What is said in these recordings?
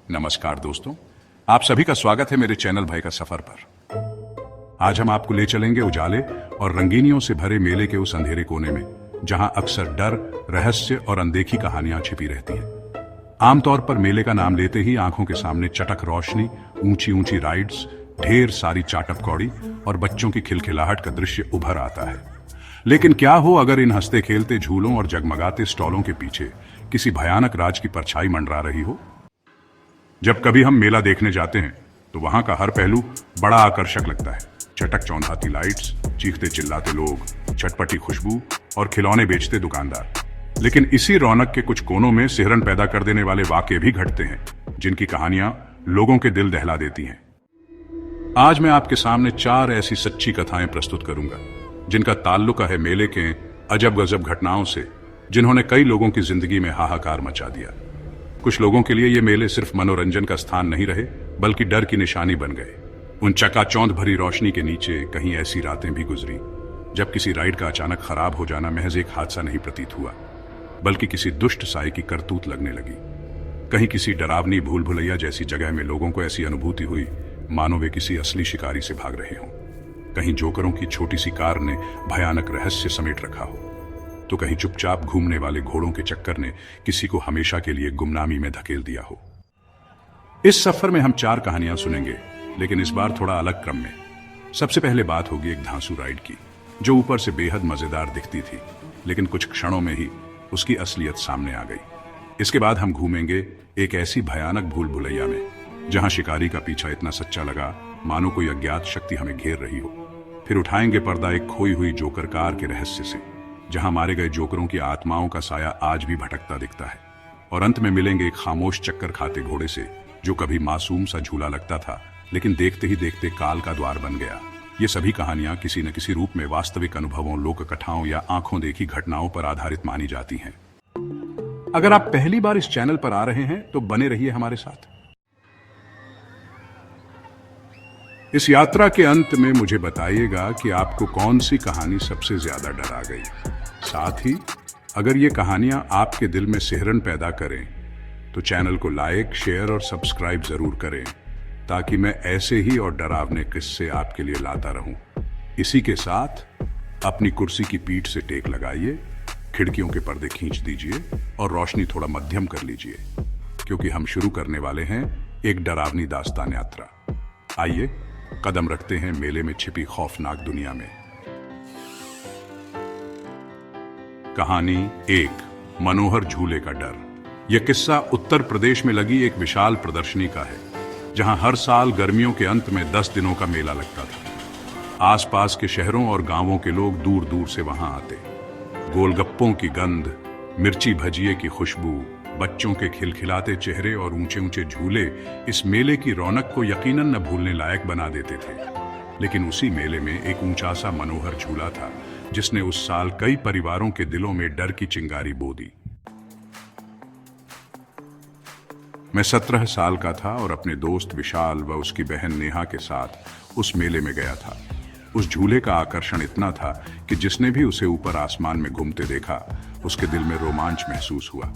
नमस्कार दोस्तों, आप सभी का स्वागत है मेरे चैनल भाई का सफर पर। आज हम आपको ले चलेंगे उजाले और रंगीनियों से भरे मेले के उस अंधेरे कोने में जहां अक्सर डर, रहस्य और अनदेखी कहानियां छिपी रहती हैं। आमतौर पर मेले का नाम लेते ही आंखों के सामने चटक रोशनी, ऊंची ऊंची राइड्स, ढेर सारी चाटप कौड़ी और बच्चों की खिलखिलाहट का दृश्य उभर आता है। लेकिन क्या हो अगर इन हंसते खेलते झूलों और जगमगाते स्टॉलों के पीछे किसी भयानक राज की परछाई मंडरा रही हो। जब कभी हम मेला देखने जाते हैं तो वहां का हर पहलू बड़ा आकर्षक लगता है। चटक चौंधाती लाइट्स, चीखते चिल्लाते लोग, चटपटी खुशबू और खिलौने बेचते दुकानदार। लेकिन इसी रौनक के कुछ कोनों में सिहरन पैदा कर देने वाले वाकये भी घटते हैं, जिनकी कहानियां लोगों के दिल दहला देती हैं। आज मैं आपके सामने 4 ऐसी सच्ची कथाएं प्रस्तुत करूंगा जिनका ताल्लुक है मेले के अजब गजब घटनाओं से, जिन्होंने कई लोगों की जिंदगी में हाहाकार मचा दिया। कुछ लोगों के लिए ये मेले सिर्फ मनोरंजन का स्थान नहीं रहे, बल्कि डर की निशानी बन गए। उन चकाचौंध भरी रोशनी के नीचे कहीं ऐसी रातें भी गुजरी जब किसी राइड का अचानक खराब हो जाना महज एक हादसा नहीं प्रतीत हुआ, बल्कि किसी दुष्ट साए की करतूत लगने लगी। कहीं किसी डरावनी भूल भुलैया जैसी जगह में लोगों को ऐसी अनुभूति हुई मानो वे किसी असली शिकारी से भाग रहे हों। कहीं जोकरों की छोटी सी कार ने भयानक रहस्य समेट रखा हो, तो कहीं चुपचाप घूमने वाले घोड़ों के चक्कर ने किसी को हमेशा के लिए गुमनामी में धकेल दिया हो। इस सफर में हम 4 कहानियां सुनेंगे, लेकिन इस बार थोड़ा अलग क्रम में। सबसे पहले बात होगी एक धांसू राइड की, जो ऊपर से बेहद मजेदार दिखती थी, लेकिन कुछ क्षणों में ही उसकी असलियत सामने आ गई। इसके बाद हम घूमेंगे एक ऐसी भयानक भूल भुलैया में जहां शिकारी का पीछा इतना सच्चा लगा मानो कोई अज्ञात शक्ति हमें घेर रही हो। फिर उठाएंगे पर्दा एक खोई हुई जोकर कार के रहस्य से, जहां मारे गए जोकरों की आत्माओं का साया आज भी भटकता दिखता है। और अंत में मिलेंगे एक खामोश चक्कर खाते घोड़े से, जो कभी मासूम सा झूला लगता था, लेकिन देखते ही देखते काल का द्वार बन गया। ये सभी कहानियां किसी न किसी रूप में वास्तविक अनुभवों, लोक कथाओं या आंखों देखी घटनाओं पर आधारित मानी जाती हैं। अगर आप पहली बार इस चैनल पर आ रहे हैं तो बने रहिए हमारे साथ। इस यात्रा के अंत में मुझे बताइएगा कि आपको कौन सी कहानी सबसे ज्यादा डरा गई। साथ ही अगर ये कहानियां आपके दिल में सिहरन पैदा करें तो चैनल को लाइक, शेयर और सब्सक्राइब जरूर करें, ताकि मैं ऐसे ही और डरावने किस्से आपके लिए लाता रहूं। इसी के साथ अपनी कुर्सी की पीठ से टेक लगाइए, खिड़कियों के पर्दे खींच दीजिए और रोशनी थोड़ा मध्यम कर लीजिए, क्योंकि हम शुरू करने वाले हैं एक डरावनी दास्तान यात्रा। आइए कदम रखते हैं मेले में छिपी खौफनाक दुनिया में। कहानी 1, मनोहर झूले का डर। यह किस्सा उत्तर प्रदेश में लगी एक विशाल प्रदर्शनी का है, जहां हर साल गर्मियों के अंत में 10 दिनों का मेला लगता था। आसपास के शहरों और गांवों के लोग दूर दूर से वहां आते। गोलगप्पों की गंध, मिर्ची भजिए की खुशबू, बच्चों के खिलखिलाते चेहरे और ऊंचे ऊंचे झूले इस मेले की रौनक को यकीनन न भूलने लायक बना देते थे। लेकिन उसी मेले में एक ऊंचा सा मनोहर झूला था, जिसने उस साल कई परिवारों के दिलों में डर की चिंगारी बो दी। मैं 17 साल का था और अपने दोस्त विशाल व उसकी बहन नेहा के साथ उस मेले में गया था। उस झूले का आकर्षण इतना था कि जिसने भी उसे ऊपर आसमान में घूमते देखा, उसके दिल में रोमांच महसूस हुआ।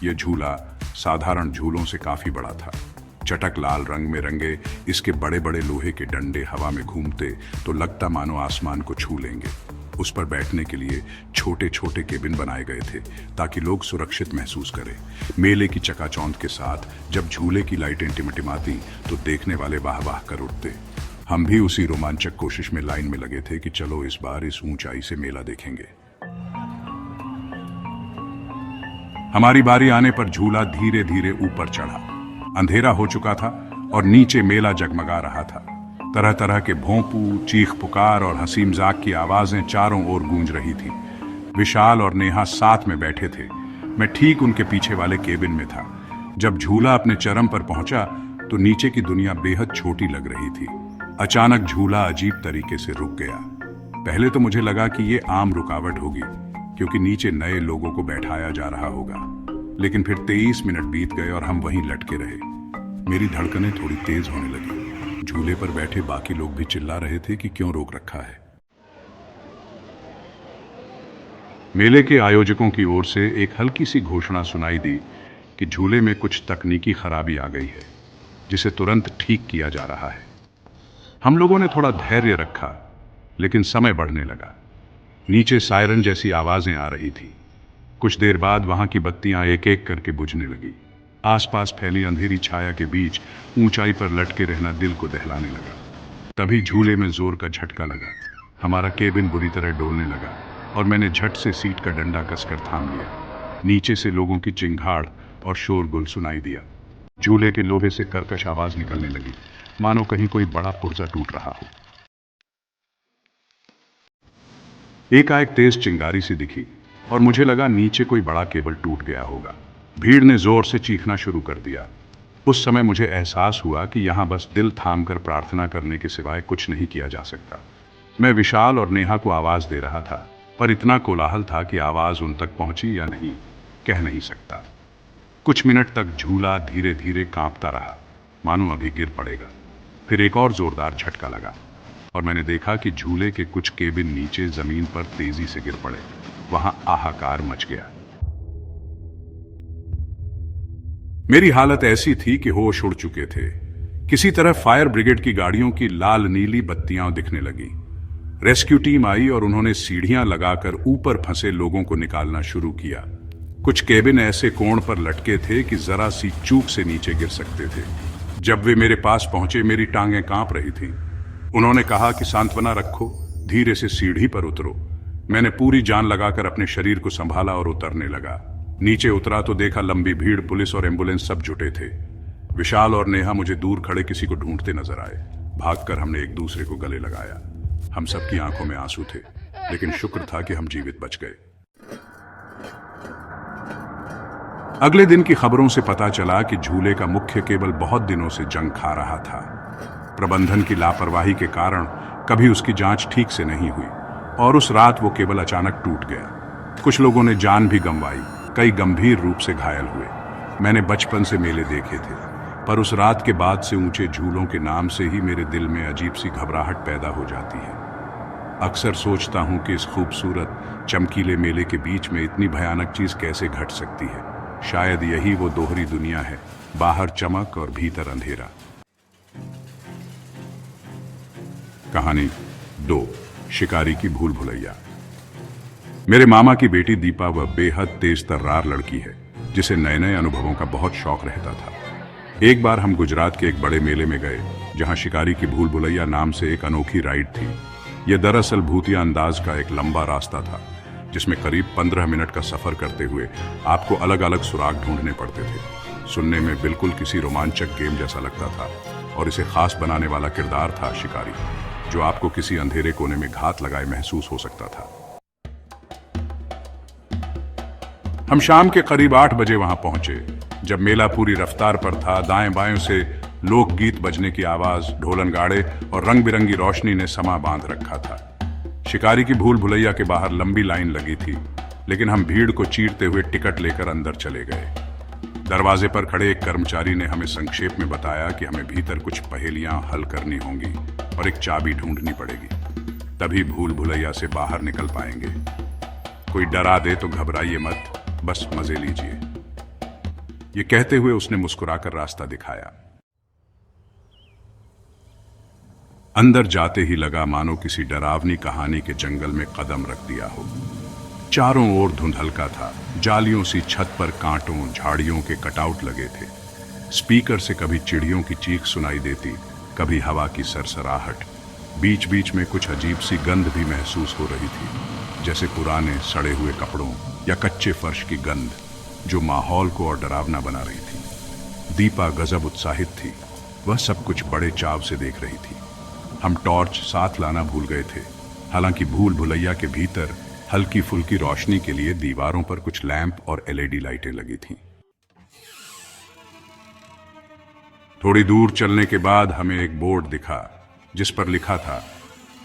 यह झूला साधारण झूलों से काफी बड़ा था। चटक लाल रंग में रंगे इसके बड़े बड़े लोहे के डंडे हवा में घूमते तो लगता मानो आसमान को छू लेंगे। उस पर बैठने के लिए छोटे छोटे केबिन बनाए गए थे, ताकि लोग सुरक्षित महसूस करें। मेले की चकाचौंध के साथ जब झूले की लाइटें टिमटिमाती तो देखने वाले वाह वाह कर उठते। हम भी उसी रोमांचक कोशिश में लाइन में लगे थे कि चलो इस बार इस ऊंचाई से मेला देखेंगे। हमारी बारी आने पर झूला धीरे धीरे ऊपर चढ़ा। अंधेरा हो चुका था और नीचे मेला जगमगा रहा था। तरह तरह के भोंपू, चीख पुकार और हंसी मजाक की आवाजें चारों ओर गूंज रही थी। विशाल और नेहा साथ में बैठे थे। मैं ठीक उनके पीछे वाले केबिन में था। जब झूला अपने चरम पर पहुंचा तो नीचे की दुनिया बेहद छोटी लग रही थी। अचानक झूला अजीब तरीके से रुक गया। पहले तो मुझे लगा कि ये आम रुकावट होगी, क्योंकि नीचे नए लोगों को बैठाया जा रहा होगा। लेकिन फिर 23 मिनट बीत गए और हम वहीं लटके रहे। मेरी धड़कनें थोड़ी तेज होने लगी। झूले पर बैठे बाकी लोग भी चिल्ला रहे थे कि क्यों रोक रखा है। मेले के आयोजकों की ओर से एक हल्की सी घोषणा सुनाई दी कि झूले में कुछ तकनीकी खराबी आ गई है जिसे तुरंत ठीक किया जा रहा है। हम लोगों ने थोड़ा धैर्य रखा, लेकिन समय बढ़ने लगा। नीचे सायरन जैसी आवाजें आ रही थी। कुछ देर बाद वहां की बत्तियां एक एक करके बुझने लगी। आसपास फैली अंधेरी छाया के बीच ऊंचाई पर लटके रहना दिल को दहलाने लगा। तभी झूले में जोर का झटका लगा। हमारा केबिन बुरी तरह डोलने लगा और मैंने झट से सीट का डंडा कसकर थाम लिया। नीचे से लोगों की चिंगाड़ और शोरगुल सुनाई दिया। झूले के लोहे से कर्कश आवाज निकलने लगी, मानो कहीं कोई बड़ा पुर्जा टूट रहा हो। एकाएक तेज चिंगारी सी दिखी और मुझे लगा नीचे कोई बड़ा केबल टूट गया होगा। भीड़ ने जोर से चीखना शुरू कर दिया। उस समय मुझे एहसास हुआ कि यहां बस दिल थाम कर प्रार्थना करने के सिवाय कुछ नहीं किया जा सकता। मैं विशाल और नेहा को आवाज दे रहा था, पर इतना कोलाहल था कि आवाज उन तक पहुंची या नहीं कह नहीं सकता। कुछ मिनट तक झूला धीरे धीरे कांपता रहा, मानो अभी गिर पड़ेगा। फिर एक और जोरदार झटका लगा और मैंने देखा कि झूले के कुछ केबिन नीचे जमीन पर तेजी से गिर पड़े। वहां हाहाकार मच गया। मेरी हालत ऐसी थी कि होश उड़ चुके थे। किसी तरह फायर ब्रिगेड की गाड़ियों की लाल नीली बत्तियां दिखने लगी। रेस्क्यू टीम आई और उन्होंने सीढ़ियां लगाकर ऊपर फंसे लोगों को निकालना शुरू किया। कुछ केबिन ऐसे कोण पर लटके थे कि जरा सी चूक से नीचे गिर सकते थे। जब वे मेरे पास पहुंचे, मेरी टांगें कांप रही थीं। उन्होंने कहा कि सांत्वना रखो, धीरे से सीढ़ी पर उतरो। मैंने पूरी जान लगाकर अपने शरीर को संभाला और उतरने लगा। नीचे उतरा तो देखा लंबी भीड़, पुलिस और एम्बुलेंस सब जुटे थे। विशाल और नेहा मुझे दूर खड़े किसी को ढूंढते नजर आए। भागकर हमने एक दूसरे को गले लगाया। हम सबकी आंखों में आंसू थे, लेकिन शुक्र था कि हम जीवित बच गए। अगले दिन की खबरों से पता चला कि झूले का मुख्य केबल बहुत दिनों से जंग खा रहा था। प्रबंधन की लापरवाही के कारण कभी उसकी जांच ठीक से नहीं हुई और उस रात वो केबल अचानक टूट गया। कुछ लोगों ने जान भी गंवाई, कई गंभीर रूप से घायल हुए। मैंने बचपन से मेले देखे थे, पर उस रात के बाद से ऊंचे झूलों के नाम से ही मेरे दिल में अजीब सी घबराहट पैदा हो जाती है। अक्सर सोचता हूं कि इस खूबसूरत चमकीले मेले के बीच में इतनी भयानक चीज कैसे घट सकती है। शायद यही वो दोहरी दुनिया है, बाहर चमक और भीतर अंधेरा। कहानी 2, शिकारी की भूल भुलैया। मेरे मामा की बेटी दीपा वह बेहद तेज तर्रार लड़की है जिसे नए नए अनुभवों का बहुत शौक रहता था। एक बार हम गुजरात के एक बड़े मेले में गए जहां शिकारी की भूल भुलैया नाम से एक अनोखी राइड थी। यह दरअसल भूतिया अंदाज का एक लंबा रास्ता था जिसमें करीब 15 मिनट का सफर करते हुए आपको अलग अलग सुराग ढूंढने पड़ते थे। सुनने में बिल्कुल किसी रोमांचक गेम जैसा लगता था और इसे खास बनाने वाला किरदार था शिकारी, जो आपको किसी अंधेरे कोने में घात लगाए महसूस हो सकता था। हम शाम के करीब 8 बजे वहां पहुंचे। जब मेला पूरी रफ्तार पर था, दाएं बाएं से लोकगीत बजने की आवाज, ढोलन गाड़े और रंग बिरंगी रोशनी ने समा बांध रखा था। शिकारी की भूल भुलैया के बाहर लंबी लाइन लगी थी, लेकिन हम भीड़ को चीरते हुए टिकट लेकर अंदर चले गए। दरवाजे पर खड़े एक कर्मचारी ने हमें संक्षेप में बताया कि हमें भीतर कुछ पहेलियां हल करनी होंगी और एक चाबी ढूंढनी पड़ेगी, तभी भूल भुलैया से बाहर निकल पाएंगे। कोई डरा दे तो घबराइए मत, बस मजे लीजिए। ये कहते हुए उसने मुस्कुराकर रास्ता दिखाया। अंदर जाते ही लगा मानो किसी डरावनी कहानी के जंगल में कदम रख दिया हो। चारों ओर धुंधलका था, जालियों सी छत पर कांटों झाड़ियों के कटआउट लगे थे। स्पीकर से कभी चिड़ियों की चीख सुनाई देती, कभी हवा की सरसराहट। बीच बीच में कुछ अजीब सी गंध भी महसूस हो रही थी, जैसे पुराने सड़े हुए कपड़ों या कच्चे फर्श की गंध, जो माहौल को और डरावना बना रही थी। दीपा गजब उत्साहित थी, वह सब कुछ बड़े चाव से देख रही थी। हम टॉर्च साथ लाना भूल गए थे। हालांकि भूल भुलैया के भीतर हल्की फुल्की रोशनी के लिए दीवारों पर कुछ लैंप और एलईडी लाइटें लगी थीं। थोड़ी दूर चलने के बाद हमें एक बोर्ड दिखा जिस पर लिखा था,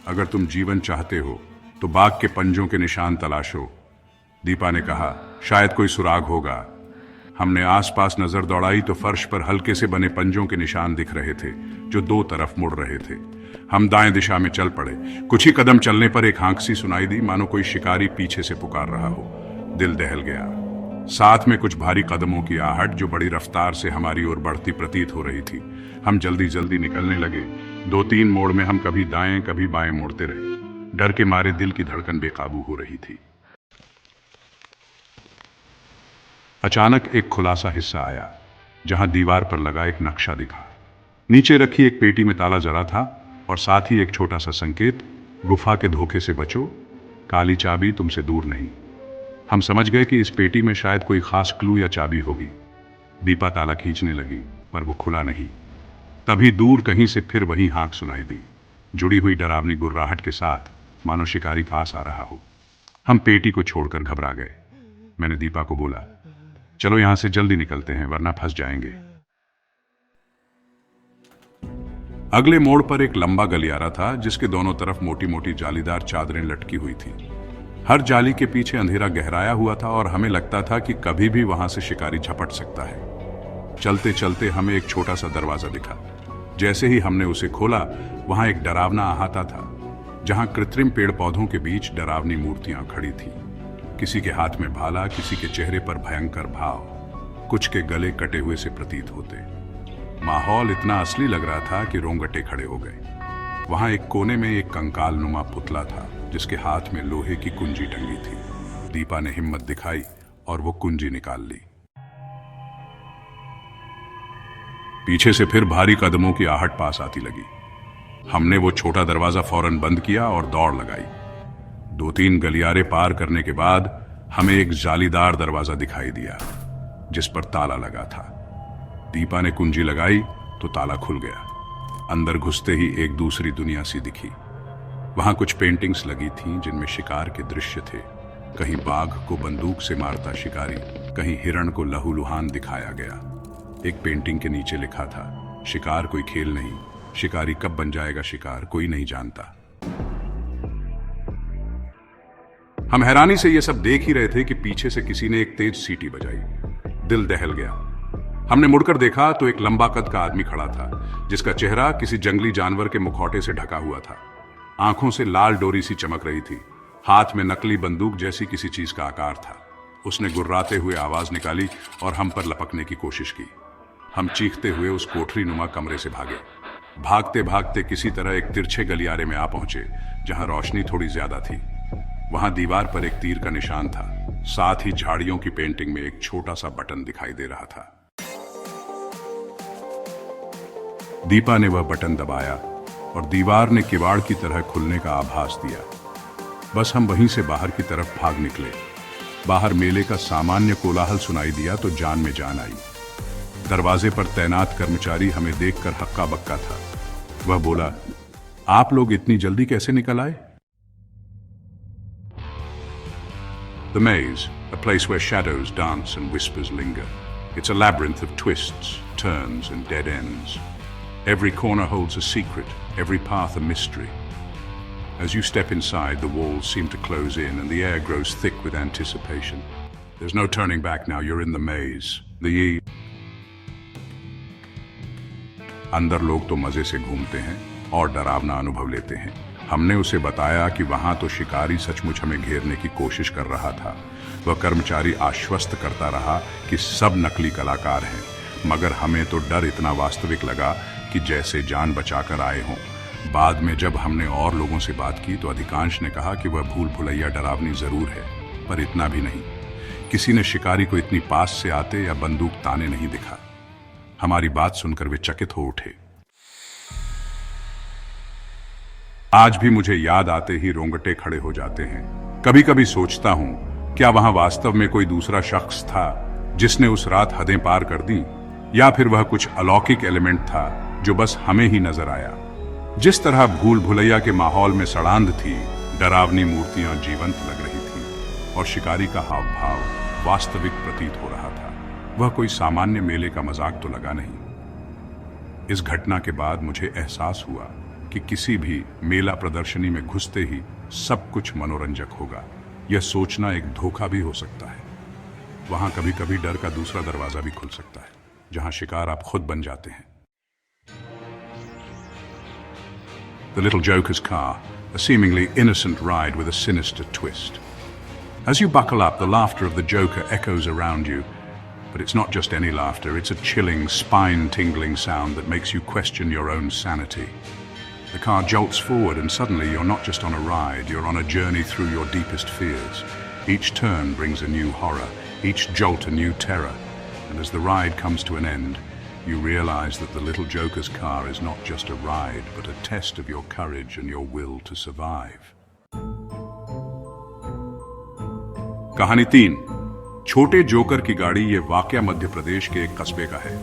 अगर तुम जीवन चाहते हो तो बाघ के पंजों के निशान तलाशो। दीपा ने कहा, शायद कोई सुराग होगा। हमने आसपास नजर दौड़ाई तो फर्श पर हल्के से बने पंजों के निशान दिख रहे थे जो दो तरफ मुड़ रहे थे। हम दाएं दिशा में चल पड़े। कुछ ही कदम चलने पर एक हाँकसी सुनाई दी, मानो कोई शिकारी पीछे से पुकार रहा हो। दिल दहल गया। साथ में कुछ भारी कदमों की आहट जो बड़ी रफ्तार से हमारी ओर बढ़ती प्रतीत हो रही थी। हम जल्दी जल्दी निकलने लगे। 2-3 मोड़ में हम कभी दाएं कभी बाएं मुड़ते रहे। डर के मारे दिल की धड़कन बेकाबू हो रही थी। अचानक एक खुलासा हिस्सा आया, जहां दीवार पर लगा एक नक्शा दिखा। नीचे रखी एक पेटी में ताला जरा था और साथ ही एक छोटा सा संकेत, गुफा के धोखे से बचो, काली चाबी तुमसे दूर नहीं। हम समझ गए कि इस पेटी में शायद कोई खास क्लू या चाबी होगी। दीपा ताला खींचने लगी, पर वो खुला नहीं। तभी दूर कहीं से फिर वही हाँक सुनाई दी, जुड़ी हुई डरावनी गुर्राहट के साथ, मानो शिकारी पास आ रहा हो। हम पेटी को छोड़कर घबरा गए। मैंने दीपा को बोला, चलो यहां से जल्दी निकलते हैं वरना फंस जाएंगे। अगले मोड़ पर एक लंबा गलियारा था जिसके दोनों तरफ मोटी मोटी जालीदार चादरें लटकी हुई थी। हर जाली के पीछे अंधेरा गहराया हुआ था और हमें लगता था कि कभी भी वहां से शिकारी झपट सकता है। चलते चलते हमें एक छोटा सा दरवाजा दिखा। जैसे ही हमने उसे खोला, वहां एक डरावना अहाता था, जहां कृत्रिम पेड़ पौधों के बीच डरावनी मूर्तियां खड़ी थी। किसी के हाथ में भाला, किसी के चेहरे पर भयंकर भाव, कुछ के गले कटे हुए से प्रतीत होते। माहौल इतना असली लग रहा था कि रोंगटे खड़े हो गए। वहां एक कोने में एक कंकाल नुमा पुतला था, जिसके हाथ में लोहे की कुंजी टंगी थी। दीपा ने हिम्मत दिखाई और वो कुंजी निकाल ली। पीछे से फिर भारी कदमों की आहट पास आती लगी। हमने वो छोटा दरवाजा फौरन बंद किया और दौड़ लगाई। 2-3 गलियारे पार करने के बाद हमें एक जालीदार दरवाजा दिखाई दिया, जिस पर ताला लगा था। दीपा ने कुंजी लगाई तो ताला खुल गया। अंदर घुसते ही एक दूसरी दुनिया सी दिखी। वहां कुछ पेंटिंग्स लगी थीं जिनमें शिकार के दृश्य थे। कहीं बाघ को बंदूक से मारता शिकारी, कहीं हिरण को लहूलुहान दिखाया गया। एक पेंटिंग के नीचे लिखा था, शिकार कोई खेल नहीं, शिकारी कब बन जाएगा शिकार कोई नहीं जानता। हम हैरानी से यह सब देख ही रहे थे कि पीछे से किसी ने एक तेज सीटी बजाई। दिल दहल गया। हमने मुड़कर देखा तो एक लंबा कद का आदमी खड़ा था, जिसका चेहरा किसी जंगली जानवर के मुखौटे से ढका हुआ था। आंखों से लाल डोरी सी चमक रही थी। हाथ में नकली बंदूक जैसी किसी चीज का आकार था। उसने गुर्राते हुए आवाज निकाली और हम पर लपकने की कोशिश की। हम चीखते हुए उस कोठरी नुमा कमरे से भागे। भागते भागते किसी तरह एक तिरछे गलियारे में आ पहुंचे, जहां रोशनी थोड़ी ज्यादा थी। वहां दीवार पर एक तीर का निशान था। साथ ही झाड़ियों की पेंटिंग में एक छोटा सा बटन दिखाई दे रहा था। दीपा ने वह बटन दबाया और दीवार ने किवाड़ की तरह खुलने का आभास दिया। बस हम वहीं से बाहर की तरफ भाग निकले। बाहर मेले का सामान्य कोलाहल सुनाई दिया तो जान में जान आई। दरवाजे पर तैनात कर्मचारी हमें देखकर हक्का बक्का था। वह बोला, आप लोग इतनी जल्दी कैसे निकल आए? The maze, a place where shadows dance and whispers linger. It's a labyrinth of twists, turns, and dead ends. Every corner holds a secret, every path a mystery. As you step inside, the walls seem to close in and the air grows thick with anticipation. There's no turning back now, you're in the maze. अंदर लोग तो मजे से घूमते हैं और डरावना अनुभव लेते हैं। हमने उसे बताया कि वहां तो शिकारी सचमुच हमें घेरने की कोशिश कर रहा था। वह कर्मचारी आश्वस्त करता रहा कि सब नकली कलाकार हैं, मगर हमें तो डर इतना वास्तविक लगा कि जैसे जान बचाकर आए हों। बाद में जब हमने और लोगों से बात की तो अधिकांश ने कहा कि वह भूल भुलैया डरावनी जरूर है, पर इतना भी नहीं। किसी ने शिकारी को इतनी पास से आते या बंदूक ताने नहीं दिखा। हमारी बात सुनकर वे चकित हो उठे। आज भी मुझे याद आते ही रोंगटे खड़े हो जाते हैं। कभी कभी सोचता हूं, क्या वहां वास्तव में कोई दूसरा शख्स था जिसने उस रात हदें पार कर दी, या फिर वह कुछ अलौकिक एलिमेंट था जो बस हमें ही नजर आया। जिस तरह भूल भुलैया के माहौल में सड़ांध थी, डरावनी मूर्तियां जीवंत लग रही थी और शिकारी का हाव भाव वास्तविक प्रतीत हो रहा था। वह कोई सामान्य मेले का मजाक तो लगा नहीं। इस घटना के बाद मुझे एहसास हुआ कि किसी भी मेला प्रदर्शनी में घुसते ही सब कुछ मनोरंजक होगा, यह सोचना एक धोखा भी हो सकता है। वहां कभी कभी डर का दूसरा दरवाजा भी खुल सकता है, जहां शिकार आप खुद बन जाते हैं। The Little Joker's car, a seemingly innocent ride with a sinister twist. As you buckle up, the laughter of the Joker echoes around you. But it's not just any laughter, it's a chilling, spine-tingling sound that makes you question your own sanity. The car jolts forward and suddenly you're not just on a ride, you're on a journey through your deepest fears. Each turn brings a new horror, each jolt a new terror. And as the ride comes to an end, you realize that the little Joker's car is not just a ride, but a test of your courage and your will to survive. कहानी 3। छोटे joker की गाड़ी। ये वाकया मध्य प्रदेश के एक कस्बे का है,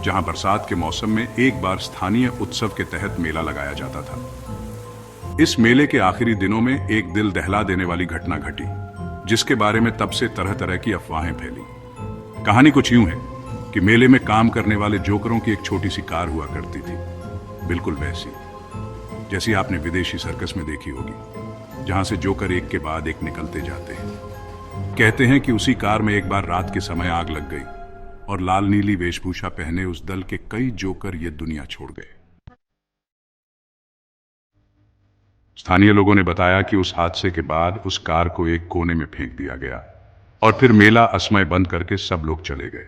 जहां बरसात के मौसम में एक बार स्थानीय उत्सव के तहत मेला लगाया जाता था। इस मेले के आखिरी दिनों में एक दिल दहला देने वाली घटना घटी, जिसके बारे में तब से तरह तरह की अफवाहें फैली। कहानी कुछ यूं है कि मेले में काम करने वाले जोकरों की एक छोटी सी कार हुआ करती थी, बिल्कुल वैसी जैसी आपने विदेशी सर्कस में देखी होगी, जहां से जोकर एक के बाद एक निकलते जाते हैं। कहते हैं कि उसी कार में एक बार रात के समय आग लग गई और लाल नीली वेशभूषा पहने उस दल के कई जोकर ये दुनिया छोड़ गए। स्थानीय लोगों ने बताया कि उस हादसे के बाद उस कार को एक कोने में फेंक दिया गया और फिर मेला असमय बंद करके सब लोग चले गए।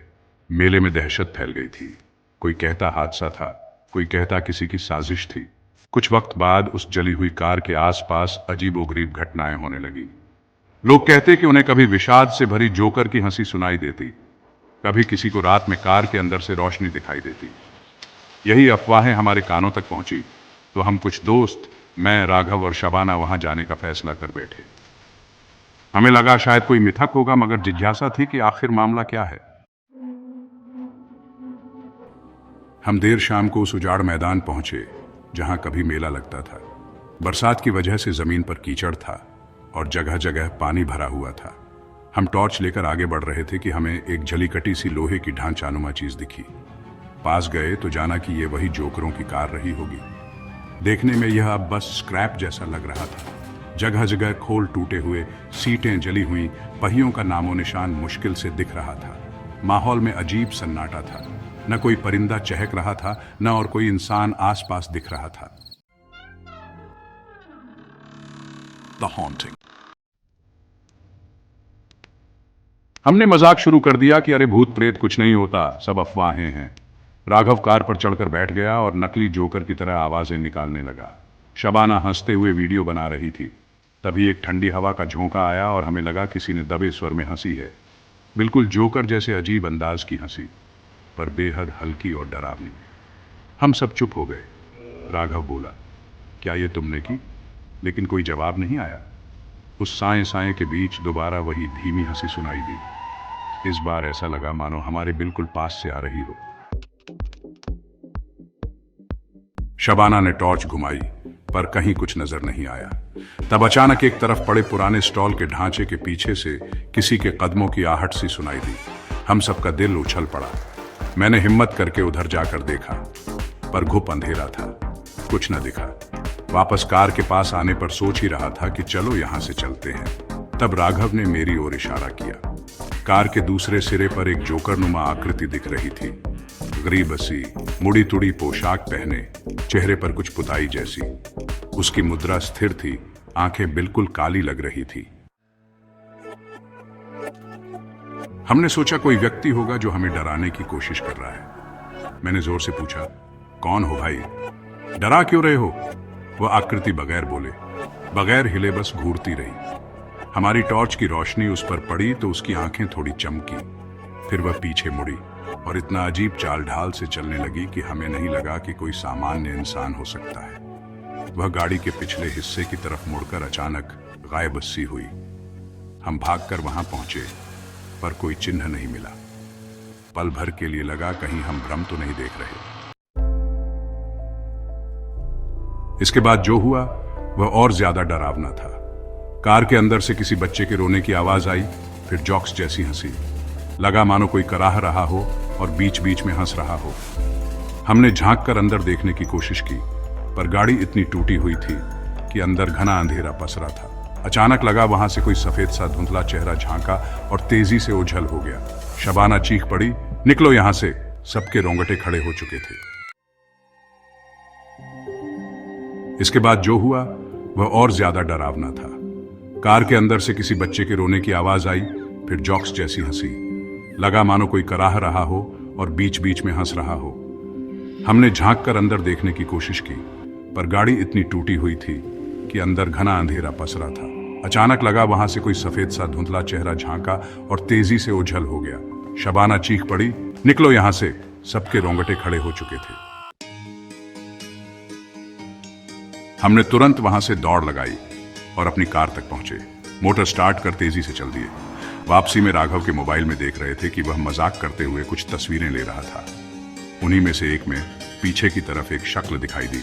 मेले में दहशत फैल गई थी। कोई कहता हादसा था, कोई कहता किसी की साजिश थी। कुछ वक्त बाद उस जली हुई कार के आसपास अजीबोगरीब घटनाएं होने लगी। लोग कहते कि उन्हें कभी विषाद से भरी जोकर की हंसी सुनाई देती, कभी किसी को रात में कार के अंदर से रोशनी दिखाई देती। यही अफवाहें हमारे कानों तक पहुंची तो हम कुछ दोस्त, मैं, राघव और शबाना वहां जाने का फैसला कर बैठे। हमें लगा शायद कोई मिथक होगा, मगर जिज्ञासा थी कि आखिर मामला क्या है। हम देर शाम को उस उजाड़ मैदान पहुंचे जहां कभी मेला लगता था। बरसात की वजह से जमीन पर कीचड़ था और जगह जगह पानी भरा हुआ था। हम टॉर्च लेकर आगे बढ़ रहे थे कि हमें एक जली कटी सी लोहे की ढांचानुमा चीज दिखी। पास गए तो जाना कि यह वही जोकरों की कार रही होगी। देखने में यह अब बस स्क्रैप जैसा लग रहा था। जगह जगह खोल टूटे हुए, सीटें जली हुई, पहियों का नामो निशान मुश्किल से दिख रहा था। माहौल में अजीब सन्नाटा था। न कोई परिंदा चहक रहा था, न और कोई इंसान आसपास दिख रहा था। The haunting. हमने मजाक शुरू कर दिया कि अरे भूत प्रेत कुछ नहीं होता, सब अफवाहें हैं। राघव कार पर चढ़कर बैठ गया और नकली जोकर की तरह आवाजें निकालने लगा। शबाना हंसते हुए वीडियो बना रही थी। तभी एक ठंडी हवा का झोंका आया और हमें लगा किसी ने दबे स्वर में हंसी है, बिल्कुल जोकर जैसे अजीब अंदाज की हंसी, पर बेहद हल्की और डरावनी। हम सब चुप हो गए। राघव बोला, क्या ये तुमने की? लेकिन कोई जवाब नहीं आया। उस साए साए के बीच दोबारा वही धीमी हंसी सुनाई दी। इस बार ऐसा लगा मानो हमारे बिल्कुल पास से आ रही हो। शबाना ने टॉर्च घुमाई, पर कहीं कुछ नजर नहीं आया। तब अचानक एक तरफ पड़े पुराने स्टॉल के ढांचे के पीछे से किसी के कदमों की आहट सी सुनाई दी। हम सबका दिल उछल पड़ा। मैंने हिम्मत करके उधर जाकर देखा, पर घुप अंधेरा था, कुछ न दिखा। वापस कार के पास आने पर सोच ही रहा था कि चलो यहां से चलते हैं। तब राघव ने मेरी ओर इशारा किया। कार के दूसरे सिरे पर एक जोकरनुमा आकृति दिख रही थी। गरीब सी, मुड़ी तुड़ी पोशाक पहने, चेहरे पर कुछ पुताई जैसी। उसकी मुद्रा स्थिर थी, आंखें बिल्कुल काली लग रही थी। हमने सोचा कोई व्यक्ति होगा जो हमें डराने की कोशिश कर रहा है। मैंने जोर से पूछा, कौन हो भाई? डरा क्यों रहे हो? वह आकृति बगैर बोले, बगैर हिले बस घूरती रही। हमारी टॉर्च की रोशनी उस पर पड़ी तो उसकी आंखें थोड़ी चमकी। फिर वह पीछे मुड़ी और इतना अजीब चाल ढाल से चलने लगी कि हमें नहीं लगा कि कोई सामान्य इंसान हो सकता है। वह गाड़ी के पिछले हिस्से की तरफ मुड़कर अचानक गायब सी हुई। हम भागकर वहां पहुंचे, पर कोई चिन्ह नहीं मिला। पल भर के लिए लगा कहीं हम भ्रम तो नहीं देख रहे। इसके बाद जो हुआ वह और ज्यादा डरावना था। कार के अंदर से किसी बच्चे के रोने की आवाज आई, फिर जॉक्स जैसी हंसी। लगा मानो कोई कराह रहा हो और बीच बीच में हंस रहा हो। हमने झांक कर अंदर देखने की कोशिश की, पर गाड़ी इतनी टूटी हुई थी कि अंदर घना अंधेरा पसरा था। अचानक लगा वहां से कोई सफेद सा धुंधला चेहरा झांका और तेजी से ओझल हो गया। शबाना चीख पड़ी, निकलो यहां से। सबके रोंगटे खड़े हो चुके थे। इसके बाद जो हुआ वह और ज्यादा डरावना था। कार के अंदर से किसी बच्चे के रोने की आवाज आई, फिर जॉक्स जैसी हंसी। लगा मानो कोई कराह रहा हो और बीच बीच में हंस रहा हो। हमने झांक कर अंदर देखने की कोशिश की, पर गाड़ी इतनी टूटी हुई थी कि अंदर घना अंधेरा पसरा था। अचानक लगा वहां से कोई सफेद सा धुंधला चेहरा झांका और तेजी से ओझल हो गया। शबाना चीख पड़ी, निकलो यहां से। सबके रोंगटे खड़े हो चुके थे। हमने तुरंत वहां से दौड़ लगाई और अपनी कार तक पहुंचे। मोटर स्टार्ट कर तेजी से चल दिए। वापसी में राघव के मोबाइल में देख रहे थे कि वह मजाक करते हुए कुछ तस्वीरें ले रहा था। उन्हीं में से एक में पीछे की तरफ एक शक्ल दिखाई दी,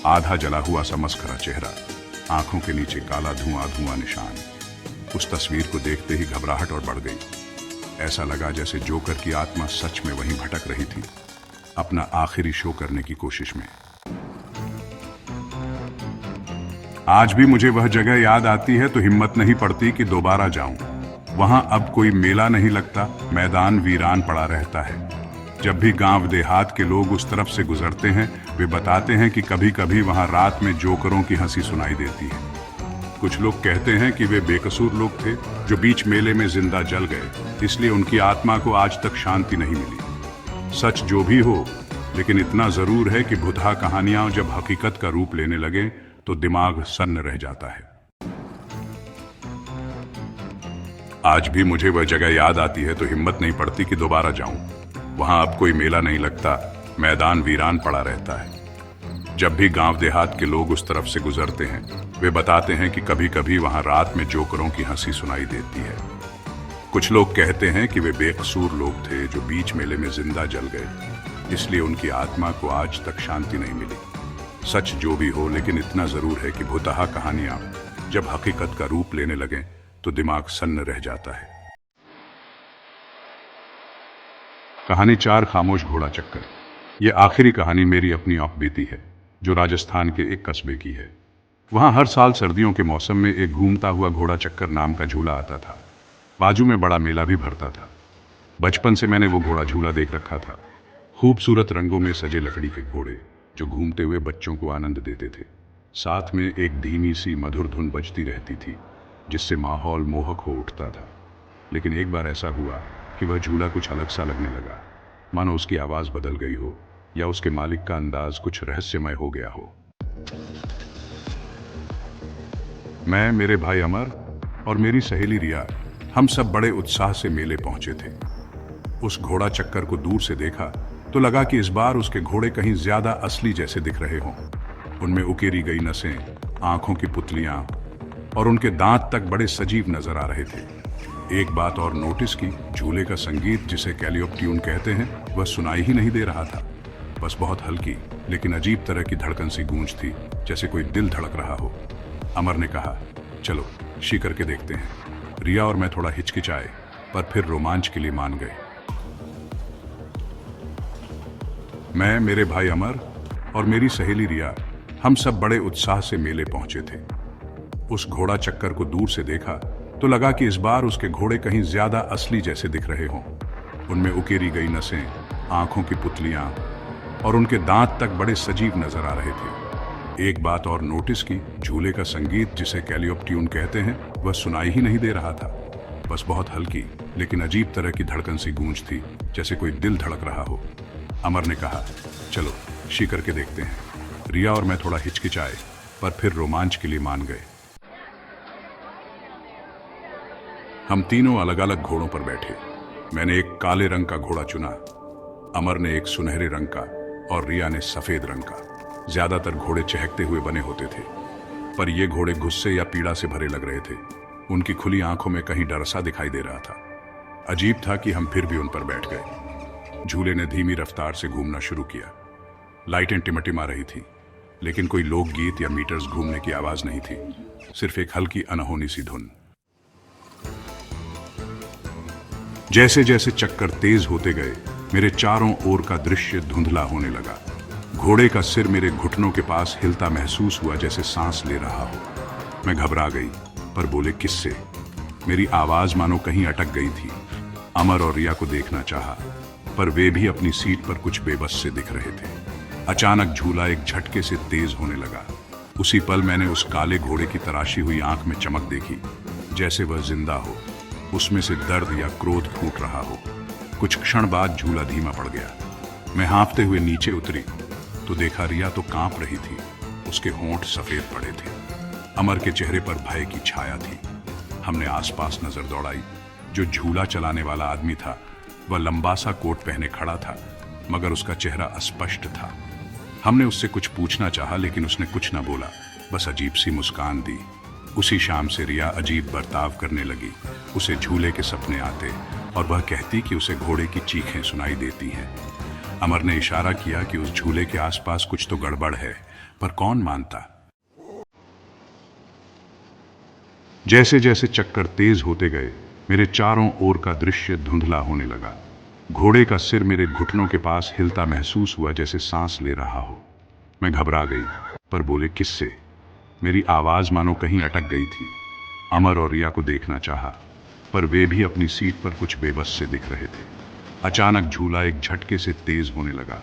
आधा जला हुआ सा मस्खरा चेहरा, आंखों के नीचे काला धुआं धुआं निशान। उस तस्वीर को देखते ही घबराहट और बढ़ गई। ऐसा लगा जैसे जोकर की आत्मा सच में वहीं भटक रही थी, अपना आखिरी शो करने की कोशिश में। आज भी मुझे वह जगह याद आती है तो हिम्मत नहीं पड़ती कि दोबारा जाऊं। वहां अब कोई मेला नहीं लगता, मैदान वीरान पड़ा रहता है। जब भी गांव देहात के लोग उस तरफ से गुजरते हैं, वे बताते हैं कि कभी कभी वहां रात में जोकरों की हंसी सुनाई देती है। कुछ लोग कहते हैं कि वे बेकसूर लोग थे जो बीच मेले में जिंदा जल गए, इसलिए उनकी आत्मा को आज तक शांति नहीं मिली। सच जो भी हो, लेकिन इतना जरूर है कि भुतहा कहानियां जब हकीकत का रूप लेने लगे तो दिमाग सन्न रह जाता है। आज भी मुझे वह जगह याद आती है तो हिम्मत नहीं पड़ती कि दोबारा जाऊं। वहां अब कोई मेला नहीं लगता, मैदान वीरान पड़ा रहता है। जब भी गांव देहात के लोग उस तरफ से गुजरते हैं, वे बताते हैं कि कभी कभी वहां रात में जोकरों की हंसी सुनाई देती है। कुछ लोग कहते हैं कि वे बेकसूर लोग थे जो बीच मेले में जिंदा जल गए, इसलिए उनकी आत्मा को आज तक शांति नहीं मिली। सच जो भी हो, लेकिन इतना जरूर है कि भुतहा कहानियां जब हकीकत का रूप लेने लगे तो दिमाग सन्न रह जाता है। कहानी 4 खामोश घोड़ा चक्कर। यह आखिरी कहानी मेरी अपनी औप बीती है, जो राजस्थान के एक कस्बे की है। वहां हर साल सर्दियों के मौसम में एक घूमता हुआ घोड़ा चक्कर नाम का झूला आता था। बाजू में बड़ा मेला भी भरता था। बचपन से मैंने वो घोड़ा झूला देख रखा था। खूबसूरत रंगों में सजे लकड़ी के घोड़े जो घूमते हुए बच्चों को आनंद देते थे। साथ में एक धीमी सी मधुर धुन बजती रहती थी, जिससे माहौल मोहक हो उठता था। लेकिन एक बार ऐसा हुआ कि वह झूला कुछ अलग सा लगने लगा, मानो उसकी आवाज बदल गई हो या उसके मालिक का अंदाज कुछ रहस्यमय हो गया हो। मैं, मेरे भाई अमर और मेरी सहेली रिया, हम सब बड़े उत्साह से मेले पहुंचे थे। उस घोड़ा चक्कर को दूर से देखा तो लगा कि इस बार उसके घोड़े कहीं ज्यादा असली जैसे दिख रहे हों। उनमें उकेरी गई नसें, आंखों की पुतलियां और उनके दांत तक बड़े सजीव नजर आ रहे थे। एक बात और नोटिस की, झूले का संगीत, जिसे कैलियोप ट्यून कहते हैं, वह सुनाई ही नहीं दे रहा था। बस बहुत हल्की लेकिन अजीब तरह की धड़कन सी गूंज थी, जैसे कोई दिल धड़क रहा हो। अमर ने कहा, चलो शी करके देखते हैं। रिया और मैं थोड़ा हिचकिचाए, पर फिर रोमांच के लिए मान गए। मैं, मेरे भाई अमर और मेरी सहेली रिया, हम सब बड़े उत्साह से मेले पहुंचे थे। उस घोड़ा चक्कर को दूर से देखा तो लगा कि इस बार उसके घोड़े कहीं ज्यादा असली जैसे दिख रहे हों। उनमें उकेरी गई नसें, आंखों की पुतलियां और उनके दांत तक बड़े सजीव नजर आ रहे थे। एक बात और नोटिस की, झूले का संगीत, जिसे कैलियोप ट्यून कहते हैं, वह सुनाई ही नहीं दे रहा था। बस बहुत हल्की लेकिन अजीब तरह की धड़कन सी गूंज थी, जैसे कोई दिल धड़क रहा हो। अमर ने कहा, चलो शी करके देखते हैं। रिया और मैं थोड़ा हिचकिचाए, पर फिर रोमांच के लिए मान गए। हम तीनों अलग अलग घोड़ों पर बैठे। मैंने एक काले रंग का घोड़ा चुना, अमर ने एक सुनहरे रंग का और रिया ने सफेद रंग का। ज्यादातर घोड़े चहकते हुए बने होते थे, पर ये घोड़े गुस्से या पीड़ा से भरे लग रहे थे। उनकी खुली आंखों में कहीं डर सा दिखाई दे रहा था। अजीब था कि हम फिर भी उन पर बैठ गए। झूले ने धीमी रफ्तार से घूमना शुरू किया। लाइटें टिमटिमा रही थी, लेकिन कोई लोकगीत या मीटर्स घूमने की आवाज नहीं थी, सिर्फ एक हल्की अनहोनी सी धुन। जैसे जैसे चक्कर तेज होते गए, मेरे चारों ओर का दृश्य धुंधला होने लगा। घोड़े का सिर मेरे घुटनों के पास हिलता महसूस हुआ, जैसे सांस ले रहा हो। मैं घबरा गई, पर बोले किससे? मेरी आवाज मानो कहीं अटक गई थी। अमर और रिया को देखना चाहा, पर वे भी अपनी सीट पर कुछ बेबस से दिख रहे थे। अचानक झूला एक झटके से तेज होने लगा। उसी पल मैंने उस काले घोड़े की तराशी हुई आंख में चमक देखी। जैसे वह जिंदा हो, उसमें से दर्द या क्रोध फूट रहा हो। कुछ क्षण बाद झूला धीमा पड़ गया। मैं हाँफते हुए नीचे उतरी तो देखा रिया तो कांप रही थी। उसके होंठ सफेद पड़े थे। अमर के चेहरे पर भय की छाया थी। हमने आसपास नजर दौड़ाई। जो झूला चलाने वाला आदमी था वह लंबा सा कोट पहने खड़ा था, मगर उसका चेहरा अस्पष्ट था। हमने उससे कुछ पूछना चाहा, लेकिन उसने कुछ न बोला, बस अजीब सी मुस्कान दी। उसी शाम से रिया अजीब बर्ताव करने लगी। उसे झूले के सपने आते और वह कहती कि उसे घोड़े की चीखें सुनाई देती हैं। अमर ने इशारा किया कि उस झूले के आसपास कुछ तो गड़बड़ है, पर कौन मानता। जैसे जैसे चक्कर तेज होते गए, मेरे चारों ओर का दृश्य धुंधला होने लगा। घोड़े का सिर मेरे घुटनों के पास हिलता महसूस हुआ, जैसे सांस ले रहा हो। मैं घबरा गई, पर बोले किससे? मेरी आवाज मानो कहीं अटक गई थी। अमर और रिया को देखना चाहा, पर वे भी अपनी सीट पर कुछ बेबस से दिख रहे थे। अचानक झूला एक झटके से तेज होने लगा।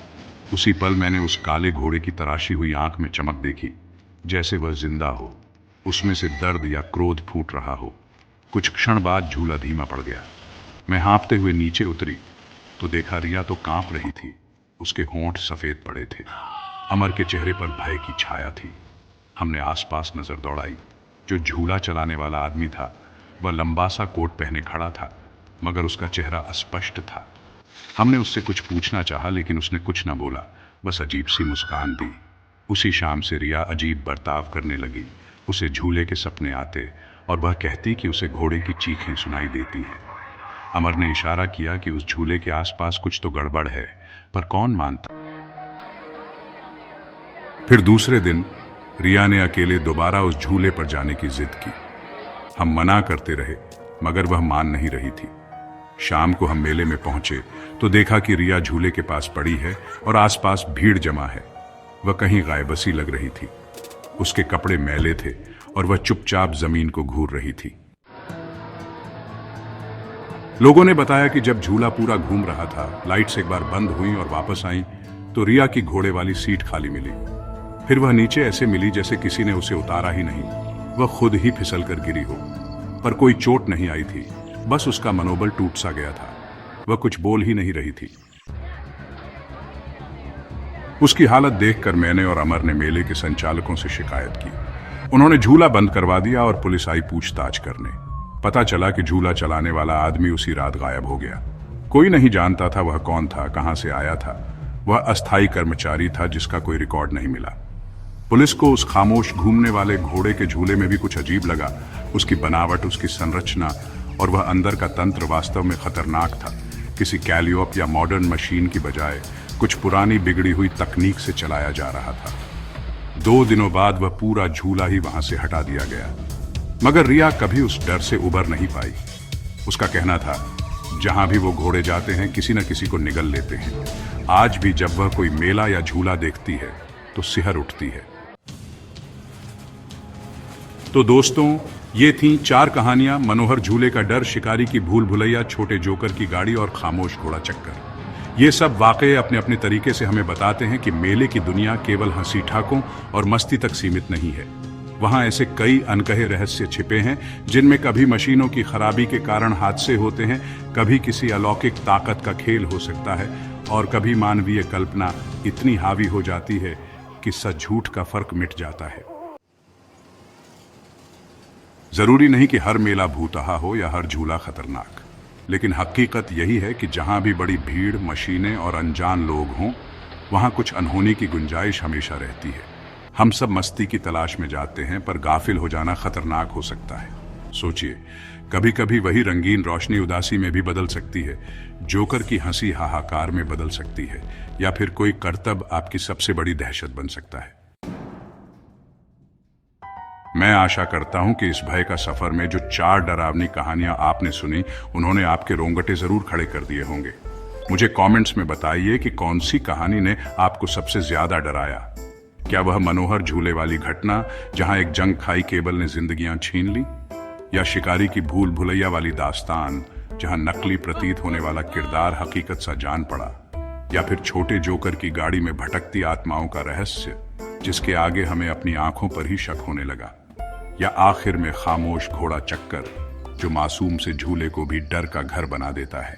उसी पल मैंने उस काले घोड़े की तराशी हुई आंख में चमक देखी, जैसे वह जिंदा हो, उसमें से दर्द या क्रोध फूट रहा हो। कुछ क्षण बाद झूला धीमा पड़ गया। मैं हाँफते हुए नीचे उतरी तो देखा रिया तो कांप रही थी। उसके होंठ सफेद पड़े थे। अमर के चेहरे पर भय की छाया थी। हमने आसपास नजर दौड़ाई। जो झूला चलाने वाला आदमी था वह लंबा सा कोट पहने खड़ा था, मगर उसका चेहरा अस्पष्ट था। हमने उससे कुछ पूछना चाहा, लेकिन उसने कुछ न बोला, बस अजीब सी मुस्कान दी। उसी शाम से रिया अजीब बर्ताव करने लगी। उसे झूले के सपने आते और वह कहती कि उसे घोड़े की चीखें सुनाई देती हैं। अमर ने इशारा किया कि उस झूले के आसपास कुछ तो गड़बड़ है, पर कौन मानता। फिर दूसरे दिन रिया ने अकेले दोबारा उस झूले पर जाने की जिद की। हम मना करते रहे, मगर वह मान नहीं रही थी। शाम को हम मेले में पहुंचे तो देखा कि रिया झूले के पास पड़ी है और आसपास भीड़ जमा है। वह कहीं गायबसी लग रही थी। उसके कपड़े मैले थे और वह चुपचाप जमीन को घूर रही थी। लोगों ने बताया कि जब झूला पूरा घूम रहा था, लाइट्स एक बार बंद हुई और वापस आई तो रिया की घोड़े वाली सीट खाली मिली। फिर वह नीचे ऐसे मिली जैसे किसी ने उसे उतारा ही नहीं। वह खुद ही फिसल कर गिरी हो, पर कोई चोट नहीं आई थी, बस उसका मनोबल टूट सा गया था। वह कुछ बोल ही नहीं रही थी। उसकी हालत देखकर मैंने और अमर ने मेले के संचालकों से शिकायत की। उन्होंने झूला बंद करवा दिया और पुलिस आई पूछताछ करने। पता चला कि झूला चलाने वाला आदमी उसी रात गायब हो गया। कोई नहीं जानता था वह कौन था, कहां से आया था। वह अस्थायी कर्मचारी था जिसका कोई रिकॉर्ड नहीं मिला। पुलिस को उस खामोश घूमने वाले घोड़े के झूले में भी कुछ अजीब लगा। उसकी बनावट, उसकी संरचना और वह अंदर का तंत्र वास्तव में खतरनाक था। किसी कैलियोप या मॉडर्न मशीन की बजाय कुछ पुरानी बिगड़ी हुई तकनीक से चलाया जा रहा था। 2 दिनों बाद वह पूरा झूला ही वहां से हटा दिया गया, मगर रिया कभी उस डर से उबर नहीं पाई। उसका कहना था, जहां भी वो घोड़े जाते हैं किसी न किसी को निगल लेते हैं। आज भी जब वह कोई मेला या झूला देखती है तो सिहर उठती है। तो दोस्तों, ये थीं 4 कहानियां, मनोहर झूले का डर, शिकारी की भूल भुलैया, छोटे जोकर की गाड़ी और खामोश घोड़ा चक्कर। ये सब वाकये अपने अपने तरीके से हमें बताते हैं कि मेले की दुनिया केवल हंसी ठाकों और मस्ती तक सीमित नहीं है। वहां ऐसे कई अनकहे रहस्य छिपे हैं, जिनमें कभी मशीनों की खराबी के कारण हादसे होते हैं, कभी किसी अलौकिक ताकत का खेल हो सकता है, और कभी मानवीय कल्पना इतनी हावी हो जाती है कि सच झूठ का फर्क मिट जाता है। जरूरी नहीं कि हर मेला भूतहा हो या हर झूला खतरनाक, लेकिन हकीकत यही है कि जहां भी बड़ी भीड़, मशीनें और अनजान लोग हों, वहां कुछ अनहोनी की गुंजाइश हमेशा रहती है। हम सब मस्ती की तलाश में जाते हैं, पर गाफिल हो जाना खतरनाक हो सकता है। सोचिए, कभी कभी वही रंगीन रोशनी उदासी में भी बदल सकती है, जोकर की हंसी हाहाकार में बदल सकती है, या फिर कोई करतब आपकी सबसे बड़ी दहशत बन सकता है। मैं आशा करता हूं कि इस भय का सफर में जो 4 डरावनी कहानियां आपने सुनी, उन्होंने आपके रोंगटे जरूर खड़े कर दिए होंगे। मुझे कमेंट्स में बताइए कि कौन सी कहानी ने आपको सबसे ज्यादा डराया। क्या वह मनोहर झूले वाली घटना जहां एक जंग खाई केबल ने जिंदगियां छीन ली, या शिकारी की भूल भुलैया वाली दास्तान जहां नकली प्रतीत होने वाला किरदार हकीकत सा जान पड़ा, या फिर छोटे जोकर की गाड़ी में भटकती आत्माओं का रहस्य जिसके आगे हमें अपनी आंखों पर ही शक होने लगा। या आखिर में खामोश घोड़ा चक्कर जो मासूम से झूले को भी डर का घर बना देता है।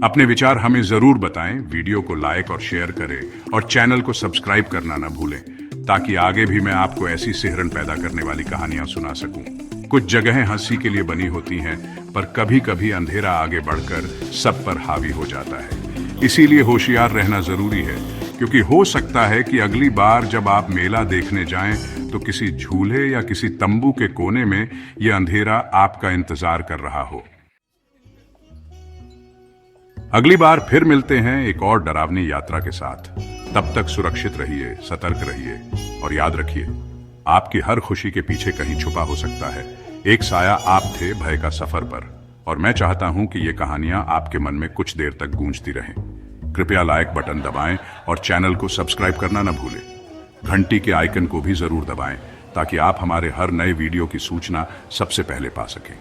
अपने विचार हमें जरूर बताएं, वीडियो को लाइक और शेयर करें और चैनल को सब्सक्राइब करना न भूलें ताकि आगे भी मैं आपको ऐसी सिहरन पैदा करने वाली कहानियां सुना सकूं। कुछ जगहें हंसी के लिए बनी होती हैं, पर कभी कभी अंधेरा आगे बढ़कर सब पर हावी हो जाता है। इसीलिए होशियार रहना जरूरी है, क्योंकि हो सकता है कि अगली बार जब आप मेला देखने जाएं तो किसी झूले या किसी तंबू के कोने में यह अंधेरा आपका इंतजार कर रहा हो। अगली बार फिर मिलते हैं एक और डरावनी यात्रा के साथ। तब तक सुरक्षित रहिए, सतर्क रहिए और याद रखिए, आपकी हर खुशी के पीछे कहीं छुपा हो सकता है एक साया। आप थे भय का सफर पर, और मैं चाहता हूं कि ये कहानियां आपके मन में कुछ देर तक गूंजती रहें। कृपया लाइक बटन दबाएं और चैनल को सब्सक्राइब करना न भूलें। घंटी के आइकन को भी जरूर दबाएं ताकि आप हमारे हर नए वीडियो की सूचना सबसे पहले पा सकें।